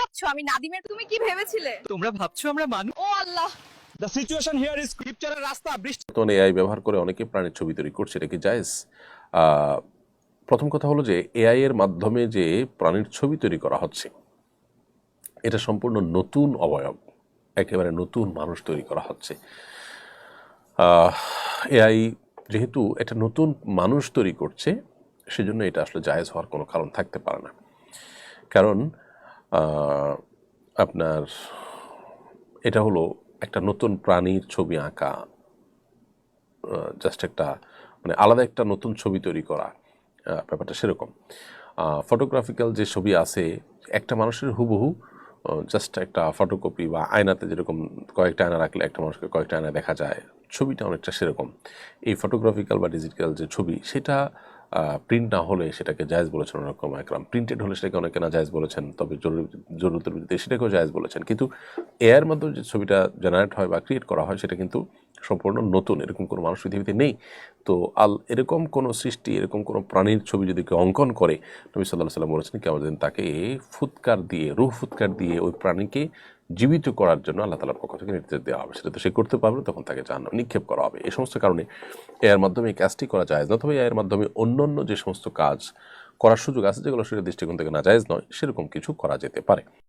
ভাবছো আমি নাদিমের? তুমি কি ভেবেছিলে? তোমরা ভাবছো আমরা মানুষ? ও আল্লাহ! দ্য সিচুয়েশন হিয়ার ইজ স্ক্রিপ্চারের রাস্তা বৃষ্টি। বর্তমানে এআই ব্যবহার করে অনেকে প্রাণীর ছবি তৈরি করছে, এটা কি জায়েজ? আহ, প্রথম কথা হলো যে এআই এর মাধ্যমে যে প্রাণীর ছবি তৈরি করা হচ্ছে, এটা সম্পূর্ণ নতুন অবয়ব, একেবারে নতুন মানুষ তৈরি করা হচ্ছে। এআই যেহেতু এটা নতুন মানুষ তৈরি করছে, সেজন্য এটা আসলে জায়েজ হওয়ার কোনো কারণ থাকতে পারে না। কারণ আপনার এটা হলো একটা নতুন প্রাণীর ছবি আঁকা, জাস্ট একটা মানে আলাদা একটা নতুন ছবি তৈরি করা, ব্যাপারটা সেরকম। ফটোগ্রাফিক্যাল যে ছবি আছে একটা মানুষের হুবহু, জাস্ট একটা ফটোকপি বা আয়নাতে যেরকম কয়েকটা আয়না রাখলে একটা মানুষকে কয়েকটা আয়না দেখা যায়, ছবিটা অনেকটা সেরকম। এই ফটোগ্রাফিক্যাল বা ডিজিটাল যে ছবি, সেটা প্রিন্ট না হলে সেটাকে জায়েজ বলেছেন ওরকম একরাম, প্রিন্টেড হলে সেটাকে অনেকে না জায়েজ বলেছেন, তবে জরুরতের ভিত্তিতে সেটাকেও জায়েজ বলেছেন। কিন্তু এআইয়ের মাধ্যমে যে ছবিটা জেনারেট হয় বা ক্রিয়েট করা হয়, সেটা কিন্তু সম্পূর্ণ নতুন, এরকম কোনো মানুষ পৃথিবীতে নেই। তো এরকম কোনো সৃষ্টি, এরকম কোনো প্রাণীর ছবি যদি কেউ অঙ্কন করে, নবী সাল্লাল্লাহু আলাইহি ওয়াসাল্লাম বলেছেন কিয়ামতের দিন তাকে ফুৎকার দিয়ে, রূহ ফুৎকার দিয়ে ওই প্রাণীকে জীবিত করার জন্য আল্লাহ তাআলার পক্ষ থেকে নির্দেশ দেওয়া হবে। সেটা তো সে করতে পারবে, তখন তাকে জাহান্নামে নিক্ষেপ করা হবে। এই সমস্ত কারণে এর মাধ্যমে এই কাজটি করা যায় না। তবে এর মাধ্যমে অন্যান্য যে সমস্ত কাজ করার সুযোগ আছে, যেগুলো সেটা দৃষ্টিকোণ থেকে না জায়েজ নয়, সেরকম কিছু করা যেতে পারে।